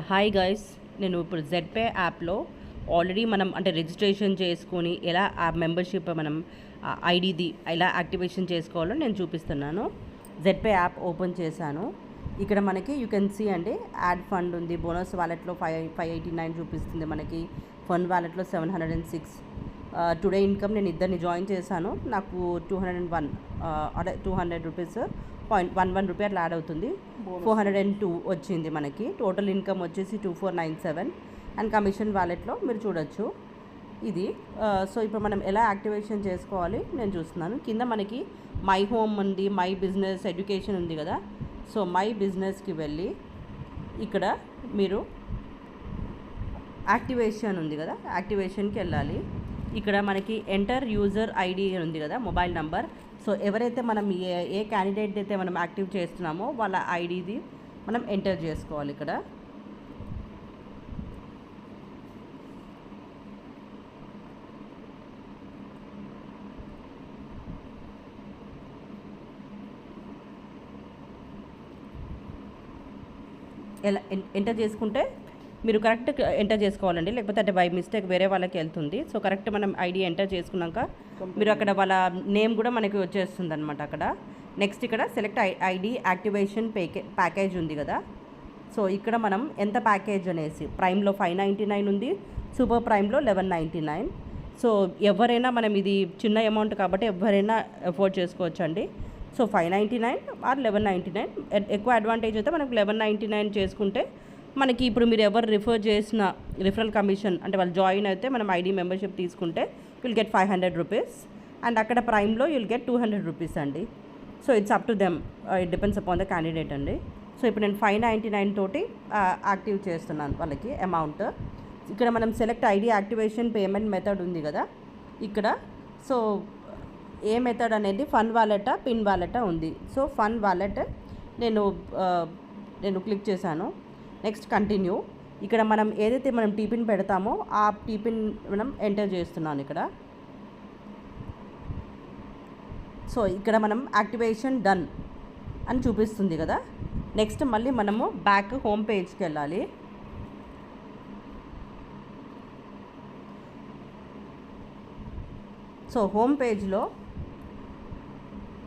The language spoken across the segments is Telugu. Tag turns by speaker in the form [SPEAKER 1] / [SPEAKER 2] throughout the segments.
[SPEAKER 1] Hi guys. నేను ఇప్పుడు జెడ్పే యాప్లో ఆల్రెడీ మనం అంటే రిజిస్ట్రేషన్ చేసుకొని ఎలా ఆ మెంబర్షిప్ మనం ఐడిది ఎలా యాక్టివేషన్ చేసుకోవాలో నేను చూపిస్తున్నాను. జెడ్పే యాప్ ఓపెన్ చేశాను. ఇక్కడ మనకి యూ కెన్ సీ అండి, యాడ్ ఫండ్ ఉంది. బోనస్ వ్యాలెట్లో 589 చూపిస్తుంది మనకి. ఫండ్ వ్యాలెట్లో 706. టుడే ఇన్కమ్ నేను ఇద్దరిని జాయిన్ చేశాను. నాకు 201 అదే 200 రూపీస్ 0.11 రూపీ అట్లా యాడ్ అవుతుంది. 402 వచ్చింది మనకి. టోటల్ ఇన్కమ్ వచ్చేసి 2497 అండ్ కమిషన్ వ్యాలెట్లో మీరు చూడొచ్చు ఇది. సో ఇప్పుడు మనం ఎలా యాక్టివేషన్ చేసుకోవాలి నేను చూస్తున్నాను. కింద మనకి మై హోమ్ ఉంది, మై బిజినెస్, ఎడ్యుకేషన్ ఉంది కదా. సో మై బిజినెస్కి వెళ్ళి ఇక్కడ మీరు యాక్టివేషన్ ఉంది కదా, యాక్టివేషన్కి వెళ్ళాలి. ఇక్కడ మనకి ఎంటర్ యూజర్ ఐడి ఉంది కదా, మొబైల్ నంబర్. సో ఎవరైతే మనం ఏ క్యాండిడేట్ అయితే మనం యాక్టివ్ చేస్తున్నామో వాళ్ళ ఐడిది మనం ఎంటర్ చేసుకోవాలి ఇక్కడ. ఎలా ఎంటర్ చేసుకుంటే మీరు కరెక్ట్ ఎంటర్ చేసుకోవాలండి, లేకపోతే అంటే బై మిస్టేక్ వేరే వాళ్ళకి వెళ్తుంది. సో కరెక్ట్ మనం ఐడి ఎంటర్ చేసుకున్నాక మీరు అక్కడ వాళ్ళ నేమ్ కూడా మనకి వచ్చేస్తుంది అనమాట అక్కడ. నెక్స్ట్ ఇక్కడ సెలెక్ట్ ఐడి యాక్టివేషన్ ప్యాకేజ్ ఉంది కదా. సో ఇక్కడ మనం ఎంత ప్యాకేజ్ అనేసి, ప్రైమ్లో 599 ఉంది, సూపర్ ప్రైమ్లో 1199. సో ఎవరైనా మనం ఇది చిన్న అమౌంట్ కాబట్టి ఎవరైనా అఫోర్డ్ చేసుకోవచ్చు అండి. So 599 or 1199. ఎక్కువ అడ్వాంటేజ్ అయితే మనకు 1199 చేసుకుంటే మనకి ఇప్పుడు మీరు ఎవరు రిఫర్ చేసిన రిఫరల్ కమిషన్ అంటే వాళ్ళు జాయిన్ అయితే మనం ఐడి మెంబర్షిప్ తీసుకుంటే విల్ గెట్ 500 రూపీస్ అండ్ అక్కడ ప్రైమ్లో యుల్ గెట్ 200 రూపీస్ అండి. So it's up to them, it depends upon the candidate అండి. సో ఇప్పుడు నేను 599 తోటి యాక్టివ్ చేస్తున్నాను వాళ్ళకి అమౌంట్. ఇక్కడ మనం select ID activation payment method ఉంది కదా ఇక్కడ. సో ఏ మెథడ్ అనేది ఫండ్ వాలెటా పిన్ వాలెటా ఉంది. సో ఫండ్ వాలెట్ నేను క్లిక్ చేశాను. Next continue. ఇక్కడ మనం ఏదైతే మనం టీపిన్ పెడతామో ఆ టీపిన్ మనం ఎంటర్ చేస్తున్నాను ఇక్కడ. సో ఇక్కడ మనం యాక్టివేషన్ డన్ అని చూపిస్తుంది కదా. నెక్స్ట్ మళ్ళీ మనము బ్యాక్ హోమ్ పేజ్కి వెళ్ళాలి. సో హోమ్ పేజ్లో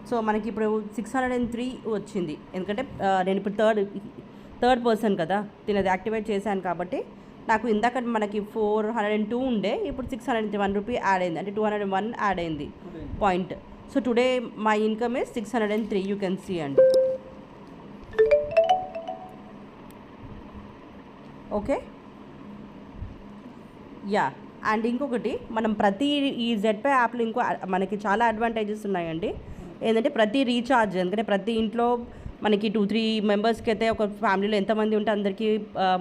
[SPEAKER 1] సో మనకి ఇప్పుడు 603 వచ్చింది, ఎందుకంటే నేను ఇప్పుడు థర్డ్ పర్సన్ కదా, దీని అది యాక్టివేట్ చేశాను కాబట్టి నాకు ఇందాక మనకి 402 ఉండే, ఇప్పుడు 601 రూపీ యాడ్ అయింది, అంటే 201 యాడ్ అయింది point. So today my income is 603, you can see అండి. ఓకే అండ్ ఇంకొకటి మనం ప్రతి ఈ జెడ్పే యాప్లో ఇంకో మనకి చాలా అడ్వాంటేజెస్ ఉన్నాయండి. ఏంటంటే ప్రతి రీఛార్జ్, ఎందుకంటే ప్రతి ఇంట్లో మనకి 2-3 మెంబర్స్కి అయితే ఒక ఫ్యామిలీలో ఎంతమంది ఉంటే అందరికీ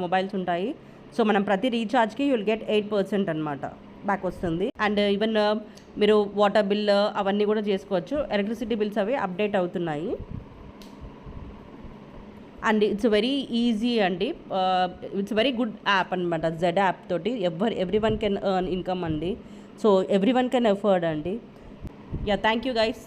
[SPEAKER 1] మొబైల్స్ ఉంటాయి. సో మనం ప్రతి రీఛార్జ్కి యుల్ గెట్ 8% అనమాట బ్యాక్ వస్తుంది. అండ్ ఈవెన్ మీరు వాటర్ బిల్ అవన్నీ కూడా చేసుకోవచ్చు. ఎలక్ట్రిసిటీ బిల్స్ అవి అప్డేట్ అవుతున్నాయి. అండ్ ఇట్స్ వెరీ ఈజీ అండి, ఇట్స్ వెరీ గుడ్ యాప్ అనమాట. జెడ్ యాప్ తోటి every one can earn income అండి. So every one can afford అండి. Thank you guys.